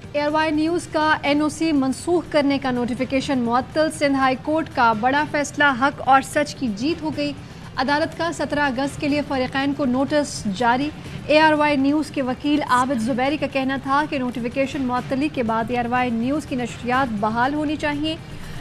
ARY news का NOC मनसूख करने का नोटिफिकेशन मुअत्तल। सिंध हाई कोर्ट का बड़ा फैसला, हक और सच की जीत हो गई। अदालत का 17 अगस्त के लिए फरीकैन को नोटिस जारी। एयरवाई न्यूज़ के वकील आबिद जुबैरी का कहना था कि नोटिफिकेशन मुअत्तली के बाद एयरवाई न्यूज़ की नशरियात बहाल होनी चाहिए।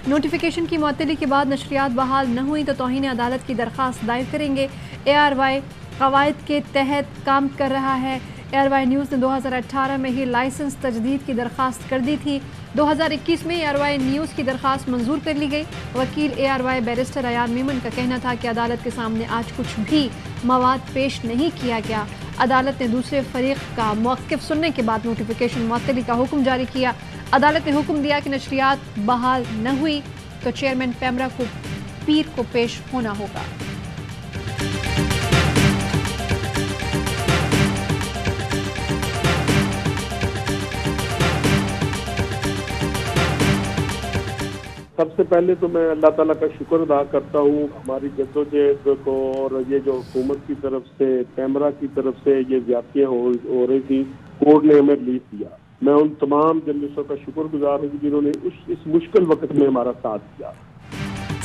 नोटिफिकेशन की मुअत्तली के बाद नशरियात बहाल न हुई तो तौहीन अदालत की दरख्वास्त दायर करेंगे। एयरवाई कवायद के तहत काम कर रहा है। एयरवाई न्यूज़ ने 2018 में ही लाइसेंस तजदीद की दरख्वास्त कर दी थी। 2021 में एयरवाई न्यूज़ की दरख्वास्त मंजूर कर ली गई। वकील एयरवाई बैरिस्टर अयान मेमन का कहना था कि अदालत के सामने आज कुछ भी मवाद पेश नहीं किया गया। अदालत ने दूसरे फरीक का मौक़िफ़ सुनने के बाद नोटिफिकेशन मुअत्तली का हुक्म जारी किया। अदालत ने हुक्म दिया कि नशरियात बहाल न हुई तो चेयरमैन पैमरा को पीर को पेश होना होगा। सबसे पहले तो मैं अल्लाह ताला का शुक्र अदा करता हूँ हमारी जद्दोजहद को, और ये जो हुकूमत की तरफ से, पैमरा की तरफ से ये ज्यादतियाँ हो रही थी, कोर्ट ने हमें रिलीफ दिया। मैं उन तमाम जर्नलिस्टों का शुक्रगुजार हूँ जिन्होंने इस मुश्किल वक्त में हमारा साथ दिया।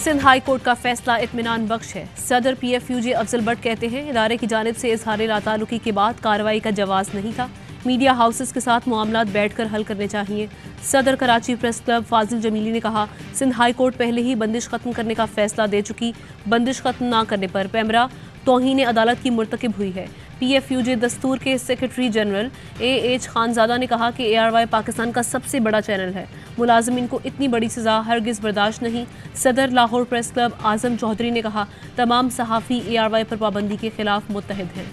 सिंध हाई कोर्ट का फैसला इत्मीनान बख्श है। सदर PFUJ अफजल भट्ट कहते हैं, इदारे की जानिब से इजहार लाताल्लुकी के बाद कार्रवाई का जवाज़ नहीं था। मीडिया हाउसेस के साथ मामलात बैठकर हल करने चाहिए। सदर कराची प्रेस क्लब फाजिल जमीली ने कहा, सिंध हाई कोर्ट पहले ही बंदिश खत्म करने का फैसला दे चुकी। बंदिश खत्म ना करने पर पैमरा तौहीन अदालत की मुर्तकिब हुई है। PFUJ दस्तूर के सेक्रेटरी जनरल AH खानजादा ने कहा कि ARY पाकिस्तान का सबसे बड़ा चैनल है। मुलाजिमीन को इतनी बड़ी सज़ा हरगिज़ बर्दाश्त नहीं। सदर लाहौर प्रेस क्लब आज़म चौधरी ने कहा, तमाम सहाफ़ी ARY पर पाबंदी के खिलाफ मुत्तहिद हैं।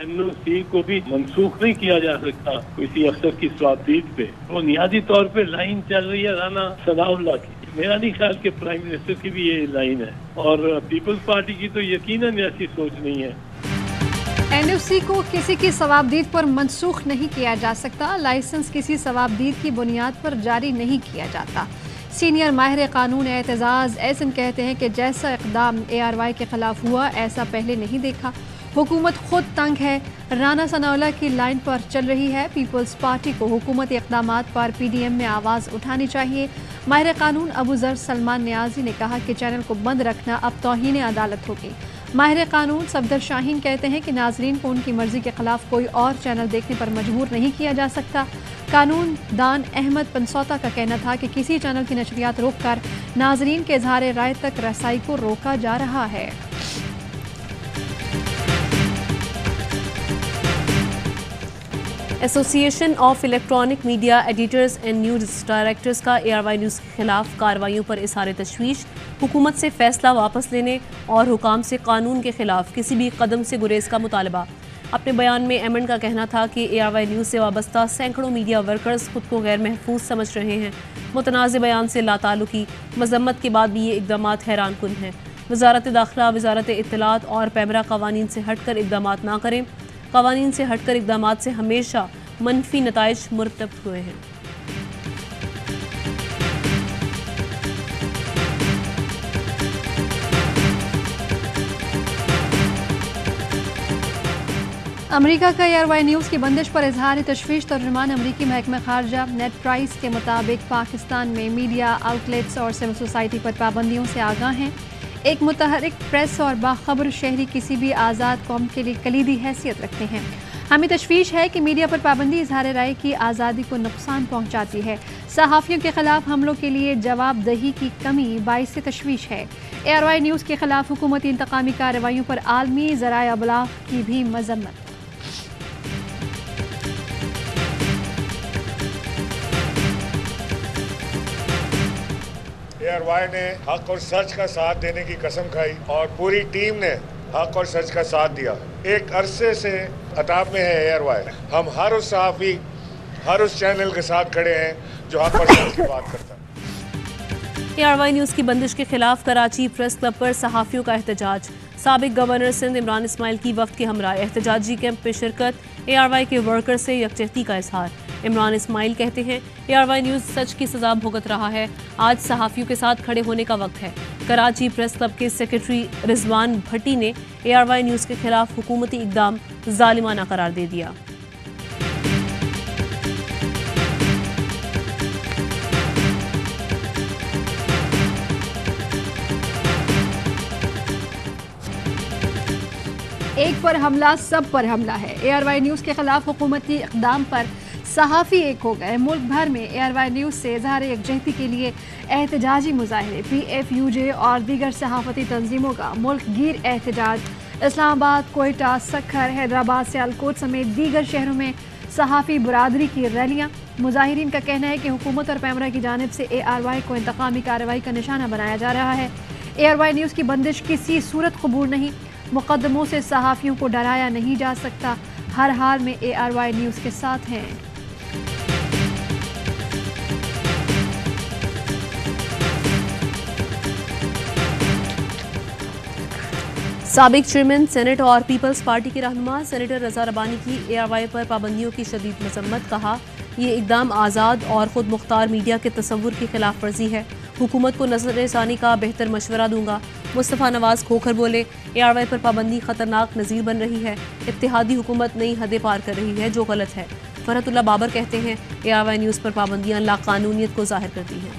NOC को भी मनसूख नहीं किया जा सकता किसी अफसर की स्वाबदीद पे। वो नियादी तौर पे लाइन चल रही है राना सनाउल्लाह की। मेरा नहीं ख्याल कि प्राइम मिनिस्टर की भी ये लाइन है, और पीपल्स पार्टी की तो यकीनन ऐसी सोच नहीं है। NOC को किसी की सवाबदीद पर मनसूख नहीं किया जा सकता। लाइसेंस किसी सवाबदीद की बुनियाद पर जारी नहीं किया जाता। सीनियर माहिर कानून एतजाज़ एहसन कहते हैं कि जैसा इक़दाम ARY के खिलाफ हुआ ऐसा पहले नहीं देखा। हुकूमत खुद तंग है, राना सनाउल्लाह की लाइन पर चल रही है। पीपल्स पार्टी को हुकूमती इक़दामात पर PDM में आवाज़ उठानी चाहिए। माहिर कानून अबू ज़र सलमान नियाजी ने कहा कि चैनल को बंद रखना अब तौहीन अदालत होगी। माहिर कानून सफदर शाहीन कहते हैं कि नाजरीन को उनकी मर्जी के खिलाफ कोई और चैनल देखने पर मजबूर नहीं किया जा सकता। कानून दान अहमद पंसौता का कहना था कि किसी चैनल की नशरियात रोक कर नाजरीन के इजहार राय तक रसाई को रोका जा रहा है। Association of electronic media editors and news directors का ARY न्यूज़ के खिलाफ कार्रवाइयों पर इज़हार तशवीश। हुकूमत से फैसला वापस लेने और हुकाम से कानून के खिलाफ किसी भी कदम से गुरेज का मुतालबा। अपने बयान में एमएन का कहना था कि ARY न्यूज़ से वाबस्ता सैकड़ों मीडिया वर्कर्स खुद को गैर महफूज समझ रहे हैं। मुतनाज़ बयान से लाताल्लुकी मजम्मत के बाद भी ये इक़दाम हैरान कुन हैं। वज़ारत दाखिला, वज़ारत इत्तलात और पैमरा कवानीन से हट कर इक़दाम ना करें। कवानीन से हटकर इक़दामात से हमेशा मनफी नताइज मुरतब हुए हैं। अमेरिका का ARY न्यूज़ की बंदिश पर इजहार तशवीश। तर्जुमान अमरीकी महकमा खारजा नेट प्राइस के मुताबिक पाकिस्तान में मीडिया आउटलेट्स और सिविल सोसाइटी पर पाबंदियों से आगाह हैं। एक मुतहरिक प्रेस और बाखबर शहरी किसी भी आज़ाद कौम के लिए कलीदी हैसियत रखते हैं। हमें तशवीश है कि मीडिया पर पाबंदी इजहार राय की आज़ादी को नुकसान पहुँचाती है। सहाफ़ियों के खिलाफ हमलों के लिए जवाबदही की कमी बाइस तशवीश है। ARY न्यूज़ के खिलाफ हुकूमती इंतकामी कार्रवाइयों पर आलमी ज़राए अबलाग की भी मजम्मत। ARY ने हक और सच का साथ देने की कसम खाई और पूरी टीम ने हक और सच का साथ दिया। एक अरसे से अताब में है ARY। हम हर उस सहाफ़ी, हर उस चैनल के साथ खड़े हैं जो हक और सच की बात करता है। ARY न्यूज़ की बंदिश के खिलाफ कराची प्रेस क्लब पर सहाफ़ियों का एहतजाज। साबिक गवर्नर सिंध इमरान इस्माइल की वफ्द के हमरा एहतजाजी कैंप में शिरकत। ARY के वर्कर से यकजहती का इजहार। इमरान इस्माइल कहते हैं ARY न्यूज़ सच की सजा भुगत रहा है। आज सहाफ़ियों के साथ खड़े होने का वक्त है। कराची प्रेस क्लब के सेक्रेटरी रिजवान भट्टी ने ARY न्यूज़ के खिलाफ हुकूमती इक़दाम जालिमाना करार दे दिया। एक पर हमला सब पर हमला है। ARY न्यूज़ के खिलाफ हुकूमती इक़दाम पर सहाफ़ी एक हो गए। मुल्क भर में ARY न्यूज़ से इज़हार यकजहती के लिए एहतजाजी मुजाहरे, PFUJ और दीगर सहाफ़ती तंजीमों का मुल्क गिर एहतजाज। इस्लामाबाद, कोयटा, सखर, हैदराबाद, सियालकोट समेत दीगर शहरों में सहाफ़ी बरादरी की रैलियाँ। मुजाहिरीन का कहना है कि हुकूमत और पैमरा की जानिब से ARY को इंतकामी कार्रवाई का निशाना बनाया जा रहा है। ARY न्यूज़ की बंदिश किसी सूरत कबूल नहीं। मुकदमों से सहाफ़ियों को डराया नहीं जा सकता। हर हाल में ARY न्यूज़ के साथ हैं। साबिक चेयरमैन सेनेट और पीपल्स पार्टी के रहनुमा सेनेटर रज़ा रबानी की ARY पर पाबंदियों की शदीद मजम्मत। कहा, ये इक़दाम आज़ाद और ख़ुद मुख्तार मीडिया के तसव्वुर की खिलाफ वर्जी है। हुकूमत को नज़र-ए-सानी का बेहतर मशवरा दूंगा। मुस्तफ़ा नवाज़ खोखर बोले, ARY पर पाबंदी ख़तरनाक नज़ीर बन रही है। इत्तेहादी हुकूमत नई हदें पार कर रही है, जो गलत है। फरहतुल्लाह बाबर कहते हैं ARY न्यूज़ पर पाबंदियाँ लाक़ानूनियत को ज़ाहिर करती हैं।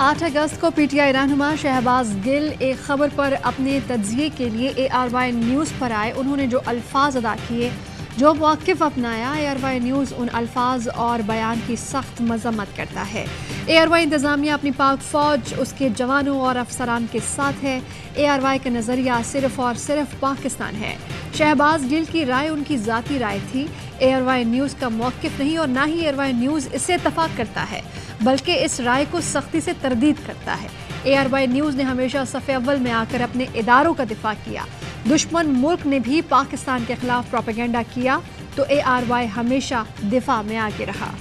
8 अगस्त को PTI रहनुमा शहबाज गिल एक खबर पर अपने तज्ज़िये के लिए ARY न्यूज़ पर आए। उन्होंने जो अल्फाज अदा किए, जो मौक़िफ़ अपनाया, ARY न्यूज़ उन अल्फाज और बयान की सख्त मजम्मत करता है। ARY इंतज़ामिया अपनी पाक फ़ौज, उसके जवानों और अफसरान के साथ है। ARY का नज़रिया सिर्फ़ और सिर्फ पाकिस्तान है। शहबाज गिल की राय उनकी ज़ाती राय थी। ARY न्यूज़ का मौक़िफ़ नहीं और ना ही ARY न्यूज़ इससे इत्तफ़ाक़ करता है, बल्कि इस राय को सख्ती से तरदीद करता है। ARY न्यूज़ ने हमेशा सफ़े अव्वल में आकर अपने इदारों का दिफा किया। दुश्मन मुल्क ने भी पाकिस्तान के खिलाफ प्रोपेगेंडा किया तो ARY हमेशा दिफा में आगे रहा।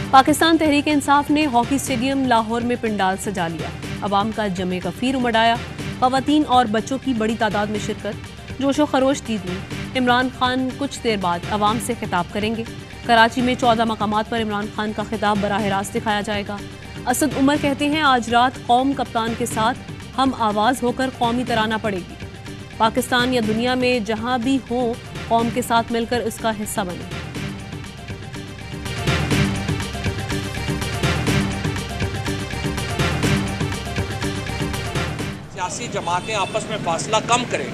पाकिस्तान तहरीक इंसाफ ने हॉकी स्टेडियम लाहौर में पंडाल सजा लिया। अवाम का जमे कफीर उमड़ाया। ख़वातीन और बच्चों की बड़ी तादाद में शिरकत। जोशो खरोश दीदी। इमरान खान कुछ देर बाद अवाम से खिताब करेंगे। कराची में 14 मकामात पर इमरान खान का खिताब बराह रास्त दिखाया जाएगा। असद उमर कहते हैं, आज रात कौम कप्तान के साथ हम आवाज़ होकर कौमी तराना पड़ेगी। पाकिस्तान या दुनिया में जहाँ भी हो, कौम के साथ मिलकर उसका हिस्सा बने। सियासी जमातें आपस में फासला कम करें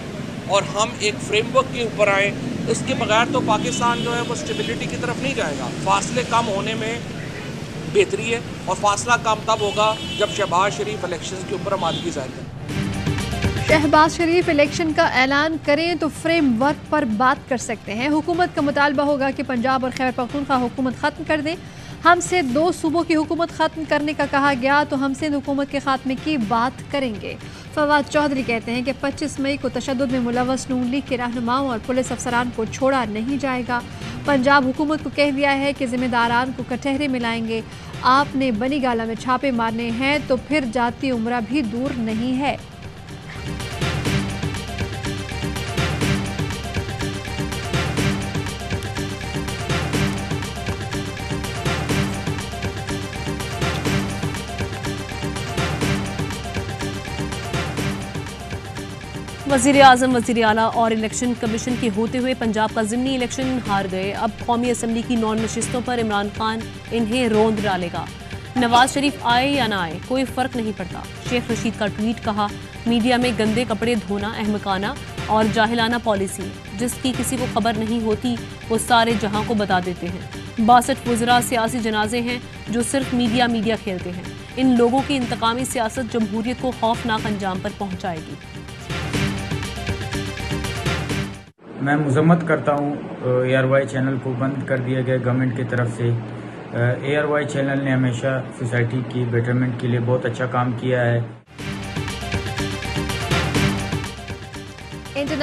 और हम एक फ्रेमवर्क के ऊपर आए। इसके बगैर तो पाकिस्तान जो है वो स्टेबिलिटी की तरफ नहीं जाएगा। फासले कम होने में बेहतरी है और फासला कम तब होगा जब शहबाज शरीफ इलेक्शन के ऊपर आमादगी जाहिर करें। शहबाज शरीफ इलेक्शन का ऐलान करें तो फ्रेमवर्क पर बात कर सकते हैं। हुकूमत का मुतालबा होगा कि पंजाब और खैबर पख्तूनख्वा हुकूमत ख़त्म कर दें। हमसे 2 सूबों की हुकूमत ख़त्म करने का कहा गया तो हम सिंध हुकूमत के खात्मे की बात करेंगे। फवाद चौधरी कहते हैं कि 25 मई को तशद्दुद में मुलव्वस नून लीग के रहनुमाओं और पुलिस अफसरान को छोड़ा नहीं जाएगा। पंजाब हुकूमत को कह दिया है कि जिम्मेदारान को कटहरे मिलाएंगे। आपने बनी गाला में छापे मारने हैं तो फिर जाती उम्रा भी दूर नहीं है। वज़ीर आज़म, वज़ीर आला और इलेक्शन कमीशन के होते हुए पंजाब का ज़िमनी इलेक्शन हार गए। अब कौमी असम्बली की 9 नशिस्तों पर इमरान खान इन्हें रोंद डालेगा। नवाज शरीफ आए या ना आए कोई फ़र्क नहीं पड़ता। शेख रशीद का ट्वीट। कहा, मीडिया में गंदे कपड़े धोना अहमकाना और जाहिलाना पॉलिसी है। जिसकी किसी को खबर नहीं होती वो सारे जहां को बता देते हैं। 62 वज़रा सियासी जनाजे हैं जो सिर्फ मीडिया खेलते हैं। इन लोगों की इंतकामी सियासत जमहूरियत को खौफनाक अंजाम पर पहुँचाएगी। मैं मजम्मत करता हूँ ARY चैनल को बंद कर दिया गया गवर्नमेंट की तरफ से। ARY चैनल ने हमेशा सोसाइटी की बेटरमेंट के लिए बहुत अच्छा काम किया है।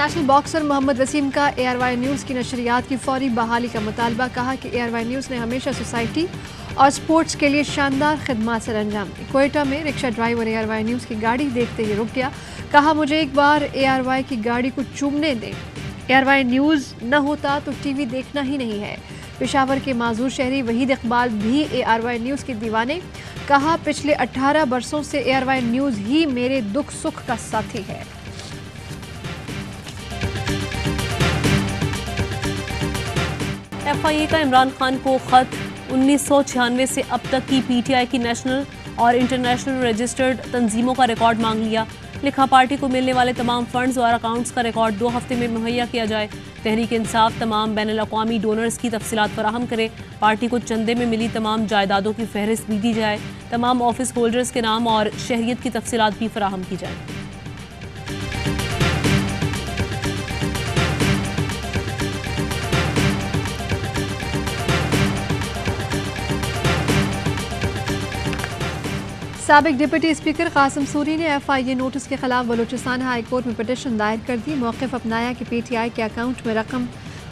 इंटरनेशनल बॉक्सर मोहम्मद वसीम का ARY न्यूज़ की नशरियात की फौरी बहाली का मुतालबा। कहा कि ARY न्यूज़ ने हमेशा सोसाइटी और स्पोर्ट्स के लिए शानदार खिदमत सर अंजाम दी। क्वेटा में रिक्शा ड्राइवर ARY न्यूज़ की गाड़ी देखते ही रुक गया। कहा मुझे एक बार ARY की गाड़ी को चूमने दें। ARY न्यूज़ न होता तो TV देखना ही नहीं है। पेशावर के माजूर शहरी वहीद इकबाल भी ARY न्यूज़ के दीवाने। कहा पिछले 18 बरसों से ARY न्यूज़ ही मेरे दुख सुख का साथी है। FIA का इमरान खान को खत 1996 से अब तक की PTI की नेशनल और इंटरनेशनल रजिस्टर्ड तंजीमों का रिकॉर्ड मांग लिया। लिखा पार्टी को मिलने वाले तमाम फंड्स और अकाउंट्स का रिकॉर्ड 2 हफ्ते में मुहैया किया जाए। तहरीक इंसाफ तमाम बैनुल-अक़वामी डोनर्स की तफसीलात फराहम करे। पार्टी को चंदे में मिली तमाम जायदादों की फहरिस्त भी दी जाए। तमाम ऑफिस होल्डर्स के नाम और शहरियत की तफसीलात भी फराहम की जाए। साबिक डिप्टी स्पीकर कासिम सूरी ने FIA नोटिस के खिलाफ बलूचिस्तान हाई कोर्ट में पिटीशन दायर कर दी। मौक़िफ़ अपनाया कि PTI के अकाउंट में रकम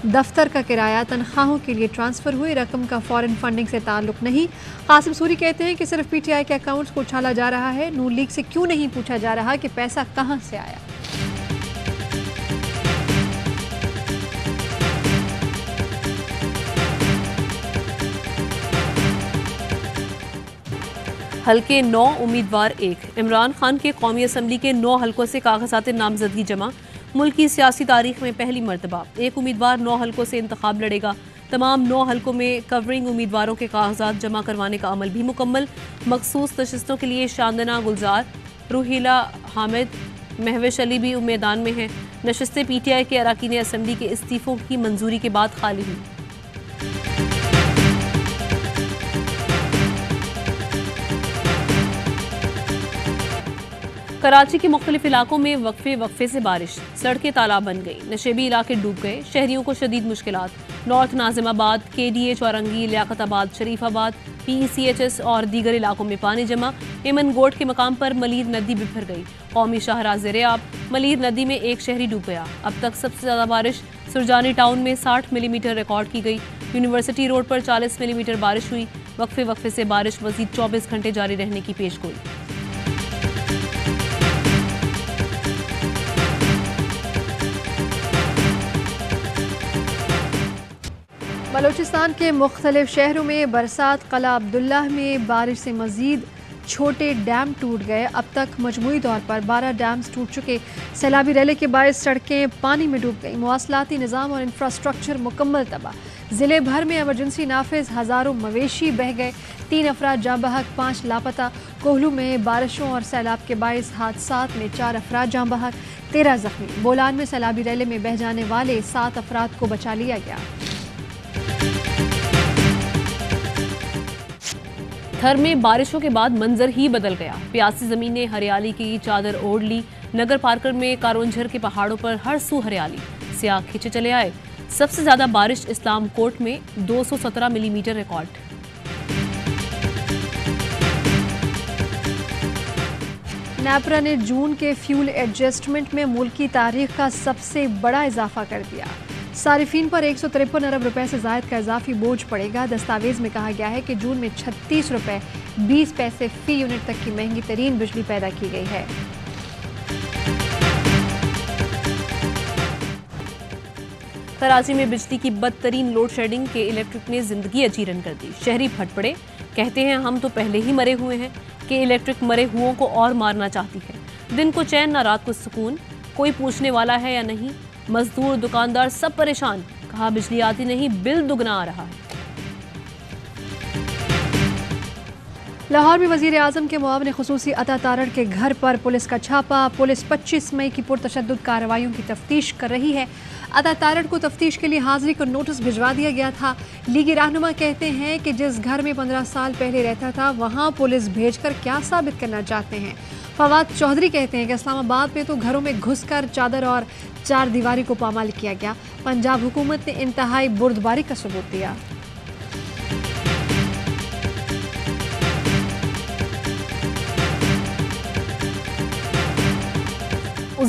दफ्तर का किराया तनख्वाहों के लिए ट्रांसफ़र हुई रकम का फॉरेन फंडिंग से ताल्लुक़ नहीं। कासिम सूरी कहते हैं कि सिर्फ PTI के अकाउंट्स को उछाला जा रहा है। नून लीग से क्यों नहीं पूछा जा रहा कि पैसा कहाँ से आया। हल्के 9 उम्मीदवार 1। इमरान खान के कौमी असम्बली के 9 हल्कों से कागजात नामजदगी जमा। मुल्क की सियासी तारीख में पहली मरतबा एक उम्मीदवार 9 हल्कों से इंतखाब लड़ेगा। तमाम 9 हल्कों में कवरिंग उम्मीदवारों के कागजात जमा करवाने का अमल भी मुकम्मल। मखसूस नशिस्तों के लिए शांदना गुलजार, रूहीला हामिद, महविश अली भी मैदान में हैं। नशिस्तें PTI के अरकान असम्बली के इस्तीफों की मंजूरी के बाद खाली हुई। कराची के मुख्तलिफ इलाकों में वक्फे से बारिश, सड़कें तालाब बन गई, नशेबी इलाके डूब गए, शहरियों को शदीद मुश्किलात। North Nazimabad, KDH Orangi, Liaquatabad, Sharifabad, PECHS और दीगर इलाकों में पानी जमा। एमन गोट के मकाम पर मलीर नदी बिफर गई। कौमी शाहराह ज़ेर-ए-आब, मलीर नदी में एक शहरी डूब गया। अब तक सबसे ज़्यादा बारिश सुरजानी टाउन में 60 मिलीमीटर रिकॉर्ड की गई। यूनिवर्सिटी रोड पर 40 मिलीमीटर बारिश हुई। वक्फे से बारिश मज़ीद 24 घंटे जारी रहने की पेशगोई। बलूचिस्तान के मुख्तलिफ शहरों में बरसात। क़ला अब्दुल्लाह में बारिश से मज़ीद छोटे डैम टूट गए। अब तक मजमूई तौर पर 12 डैम्स टूट चुके। सैलाबी रैले के बायस सड़कें पानी में डूब गई। मवासलाती निज़ाम और इंफ्रास्ट्रक्चर मुकम्मल तबाह। ज़िले भर में एमरजेंसी नाफिज, हज़ारों मवेशी बह गए। 3 अफराद जाँ बहक, 5 लापता। कोहलू में बारिशों और सैलाब के बायस हादसात में 4 अफराद जाँ बहक, 13 जख्मी। बोलान में सैलाबी रैले में बह जाने वाले 7 अफराद को बचा लिया गया। थर में बारिशों के बाद मंजर ही बदल गया। प्यासी ज़मीन ने हरियाली की चादर ओढ़ ली। नगर पार्कर में कारोंझर के पहाड़ों पर हर सू हरियाली, सियाह खींचे चले आए। सबसे ज्यादा बारिश इस्लाम कोट में 217 मिलीमीटर रिकॉर्ड। नेपरा ने जून के फ्यूल एडजस्टमेंट में मुल्की तारीख का सबसे बड़ा इजाफा कर दिया। सारिफीन पर 153 अरब रुपए से जायद का इजाफी बोझ पड़ेगा। दस्तावेज में कहा गया है कि जून में 36 रुपए 20 पैसे फी यूनिट तक की महंगी तरीन बिजली पैदा की गई है। कराची में बिजली की बदतरीन लोड शेडिंग के इलेक्ट्रिक ने जिंदगी अजीरन कर दी। शहरी फट पड़े, कहते हैं हम तो पहले ही मरे हुए हैं कि इलेक्ट्रिक मरे हुओं को और मारना चाहती है। दिन को चैन ना रात को सुकून, कोई पूछने वाला है या नहीं। मजदूर दुकानदार सब परेशान, कहा बिजली आती नहीं, बिल दुगना आ रहा है। लाहौर में वज़ीर आज़म के मुआविन ख़ुसूसी अता तारड़ के घर पर पुलिस का छापा। पुलिस 25 मई की पुरतशद्दुद कार्रवाइयों की तफ्तीश कर रही है। अता तारड़ को तफ्तीश के लिए हाजिरी का नोटिस भिजवा दिया गया था। लीगी रहनुमा कहते हैं कि जिस घर में 15 साल पहले रहता था वहाँ पुलिस भेजकर क्या साबित करना चाहते हैं। फवाद चौधरी कहते हैं कि इस्लामाबाद में तो घरों में घुसकर चादर और चार दीवारी को पामाल किया गया। पंजाब हुकूमत ने इंतहाई बुर्दबारी का सबूत दिया।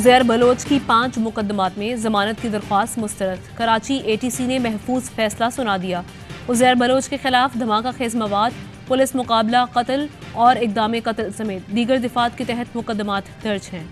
उज़ैर बलोच की 5 मुकदमात में जमानत की दरख्वास्त मुस्तरद। कराची ATC ने महफूज फैसला सुना दिया। उज़ैर बलोच के खिलाफ धमाका खेज मवाद, पुलिस मुकाबला, कत्ल और इक़दाम कत्ल समेत दीगर दिफात के तहत मुकदमात दर्ज हैं।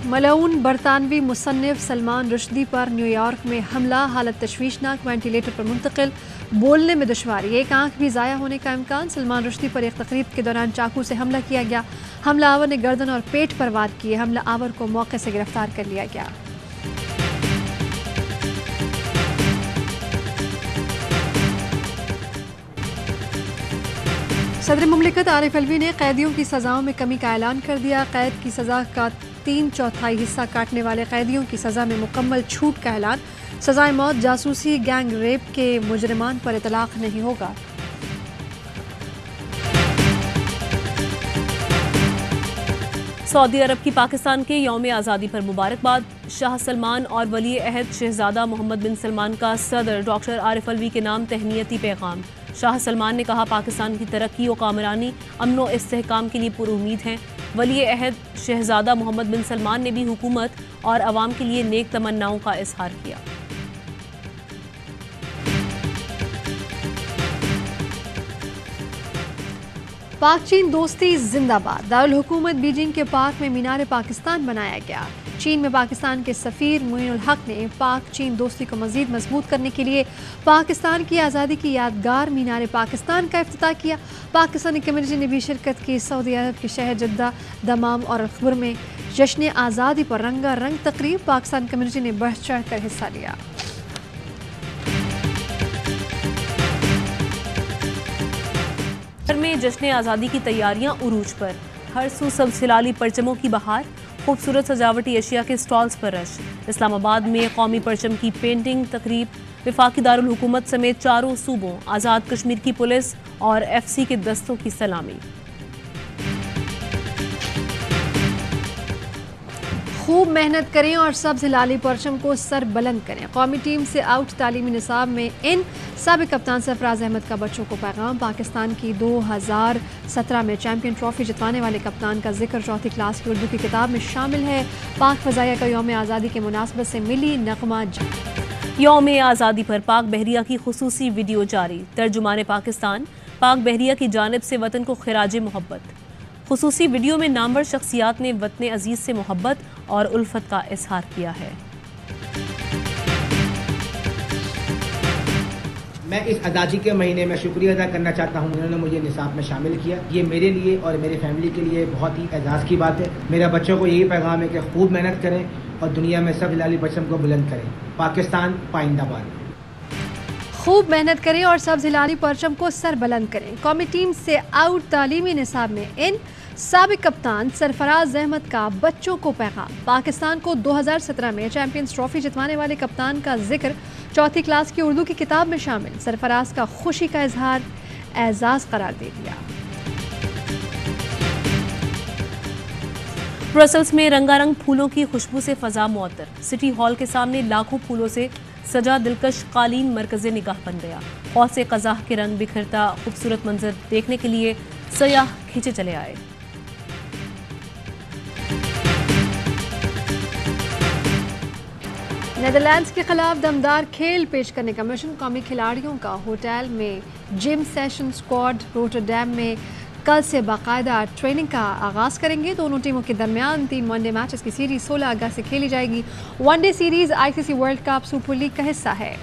मलऊन बरतानवी मुसन्निफ सलमान रुश्दी पर न्यूयॉर्क में हमला, हालत तशवीशनाक, वेंटिलेटर पर मुंतकिल, बोलने में दुश्वारी, एक आंख भी ज़ाया होने का इम्कान। सलमान रुश्दी पर एक तकरीब के दौरान चाकू से हमला किया गया। हमलावर ने गर्दन और पेट पर वार किए। हमलावर को मौके से गिरफ्तार कर लिया गया। सदर मुमलिकत आरिफ अलवी ने कैदियों की सज़ाओं में कमी का ऐलान कर दिया। कैद की सज़ा का 3/4 हिस्सा काटने वाले कैदियों की सज़ा में मुकम्मल छूट का ऐलान। सज़ाए मौत, जासूसी, गैंग रेप के मुजरिमान पर इतलाक़ नहीं होगा। सऊदी अरब की पाकिस्तान के यौम आज़ादी पर मुबारकबाद। शाह सलमान और वली अहद शहजादा मोहम्मद बिन सलमान का सदर डॉक्टर आरिफ अलवी के नाम तहनीती पैगाम। शाह सलमान ने कहा, पाकिस्तान की तरक्की और कामरानी, अमन व इस्तेहकाम के लिए पुरुमीद हैं। वली अहद शहजादा मोहम्मद बिन सलमान ने भी हुकूमत और अवाम के लिए नेक तमन्नाओं का इजहार किया। पाक चीन दोस्ती जिंदाबाद। दारुल हुकूमत बीजिंग के पार्क में मीनार पाकिस्तान बनाया गया। चीन में पाकिस्तान के सफ़ीर मुइनुल हक ने पाक चीन दोस्ती को मज़ीद मजबूत करने के लिए पाकिस्तान की आज़ादी की यादगार मीनार पाकिस्तान का इफ्तिताह किया। पाकिस्तानी कम्युनिटी ने भी शिरकत की। सऊदी अरब के शहर जद्दा, दमाम और अल-खबर में जश्न आज़ादी पर रंगारंग तकरीब। पाकिस्तान कम्युनिटी ने बढ़ चढ़ कर हिस्सा लिया। में जश्न आज़ादी की तैयारियां उरूज पर। हर सू सब्ज़ हिलाली परचमों की बहार, खूबसूरत सजावटी अशिया के स्टॉल्स पर रश। इस्लामाबाद में कौमी परचम की पेंटिंग तकरीब। वफाकी दारुल हुकूमत समेत चारों सूबों, आज़ाद कश्मीर की पुलिस और FC के दस्तों की सलामी। खूब मेहनत करें और सब्ज़ हिलाली परचम को सर बुलंद करें। कौमी टीम से आउट तालीमी निसाब में इन साबिक़ कप्तान सरफराज अहमद का बच्चों को पैगाम। पाकिस्तान की 2017 में चैंपियन ट्रॉफी जितवाने वाले कप्तान का जिक्र चौथी क्लास की उर्दू की किताब में शामिल है। पाक फ़ज़ाइया को यौम आज़ादी के मुनासबत से मिली नगमा। यौम आज़ादी पर पाक बहरिया की खुसूसी वीडियो जारी। तर्जुमान पाकिस्तान पाक बहरिया की जानिब से वतन को खिराज मोहब्बत। खुसूसी वीडियो में नामवर शख्सियात ने वतन अजीज़ से मोहब्बत और उल्फत का इजहार किया है। मैं इस आज़ादी के महीने में शुक्रिया अदा करना चाहता हूँ, उन्होंने मुझे निसाब में शामिल किया। ये मेरे लिए और मेरी फैमिली के लिए बहुत ही एजाज़ की बात है। मेरा बच्चों को यही पैगाम है कि खूब मेहनत करें और दुनिया में सब हिलाली परचम को बुलंद करें। पाकिस्तान पाइंदाबाद। खूब मेहनत करें और सब्ज़ हिलाली परचम को सर बुलंद करें। कौमी टीम से आउट तालीमी निसाब में इन साबिक़ कप्तान सरफराज अहमद का बच्चों को पैगाम। पाकिस्तान को 2017 में चैंपियंस ट्रॉफी जितवाने वाले कप्तान का जिक्र चौथी क्लास की उर्दू की किताब में शामिल। सरफराज का खुशी का इजहार एजाज़ करार दे दिया। ब्रसल्स में रंगारंग फूलों की खुशबू से फ़ज़ा मुअत्तर। सिटी हॉल के सामने लाखों फूलों से सजा दिलकश कालीन मरकज़े निगाह बन गया। हौसे क़ज़ाह के रंग बिखरता खूबसूरत मंजर देखने के लिए सयाह खींचे चले आए। नेदरलैंड्स के खिलाफ दमदार खेल पेश करने का मिशन। कौमी खिलाड़ियों का होटल में जिम सेशन। स्क्वाड रोटरडैम में कल से बाकायदा ट्रेनिंग का आगाज़ करेंगे। दोनों टीमों के दरमियान 3 वनडे मैचेस की सीरीज 16 अगस्त से खेली जाएगी। One day series ICC world cup super league का हिस्सा है।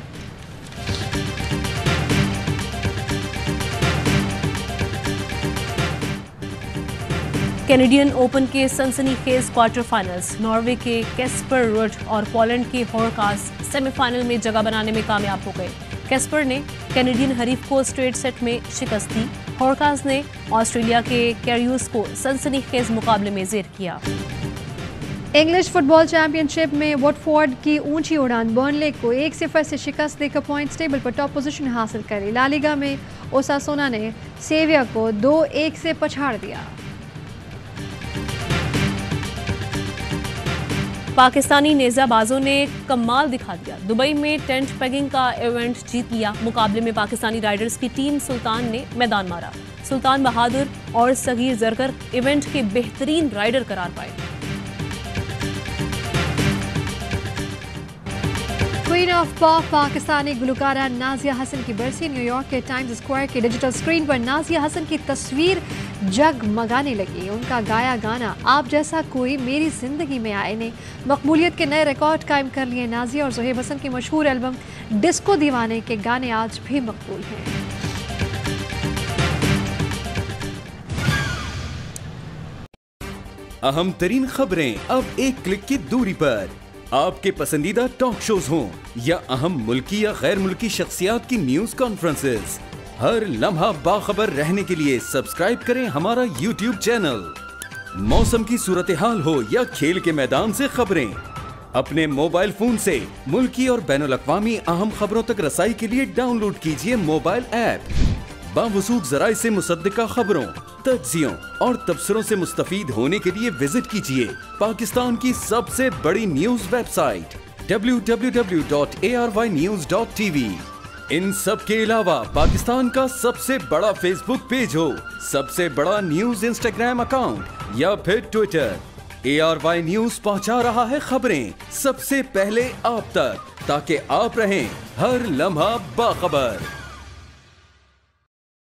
कैनेडियन ओपन के सनसनीखेज क्वार्टर फाइनल्स। नॉर्वे के कैस्पर रुड और पोलैंड के हॉरकास सेमीफाइनल में जगह बनाने में कामयाब हो गए। कैस्पर ने कैनेडियन हरीफ को स्ट्रेट सेट में शिकस्त दी। हॉरकास ने ऑस्ट्रेलिया के कैरियूस को सनसनीखेज मुकाबले में ज़ेर किया। इंग्लिश फुटबॉल चैंपियनशिप में वॉटफोर्ड की ऊंची उड़ान बर्नले को 1-0 से शिकस्त देकर पॉइंट्स टेबल पर टॉप पोजीशन हासिल करी। ला लीगा में ओसासुना ने सेविया को 2-1 से पछाड़ दिया। पाकिस्तानी नेज़ाबाजों ने कमाल दिखा दिया। दुबई में टेंट पेगिंग का इवेंट जीत लिया। मुकाबले में पाकिस्तानी राइडर्स की टीम सुल्तान ने मैदान मारा। सुल्तान बहादुर और सगीर जरकर इवेंट के बेहतरीन राइडर करार पाए। क्वीन ऑफ पॉप पाकिस्तानी गुलकारा नाजिया हसन की बरसी। न्यूयॉर्क के टाइम्स स्क्वायर के डिजिटल स्क्रीन पर नाजिया हसन की तस्वीर जगमगाने लगी। उनका गाया गाना आप जैसा कोई मेरी जिंदगी में आए ने मकबूलियत के नए रिकॉर्ड कायम कर लिए। नाजिया और ज़ोहेब हसन की मशहूर एल्बम डिस्को दीवाने के गाने आज भी मकबूल हैं। अहम तरीन खबरें अब एक क्लिक की दूरी पर। आपके पसंदीदा टॉक शोज हों या अहम मुल्की या गैर मुल्की शख्सियात की न्यूज कॉन्फ्रेंसेस, हर लम्हा बाखबर रहने के लिए सब्सक्राइब करें हमारा YouTube चैनल। मौसम की सूरत हाल हो या खेल के मैदान से खबरें, अपने मोबाइल फोन से मुल्की और बैनुल-अक़वामी अहम खबरों तक रसाई के लिए डाउनलोड कीजिए मोबाइल ऐप। बावसूख ज़राए से मुसद्दिका खबरों, तज्ज़ियों और तबसरों से मुस्तफ़ीद होने के लिए विजिट कीजिए पाकिस्तान की सबसे बड़ी न्यूज वेबसाइट www.arYnews.tv। इन सब के अलावा पाकिस्तान का सबसे बड़ा फेसबुक पेज हो, सबसे बड़ा न्यूज इंस्टाग्राम अकाउंट या फिर ट्विटर, ARY न्यूज पहुंचा रहा है खबरें सबसे पहले आप तक, ताकि आप रहें हर लम्हा बाखबर।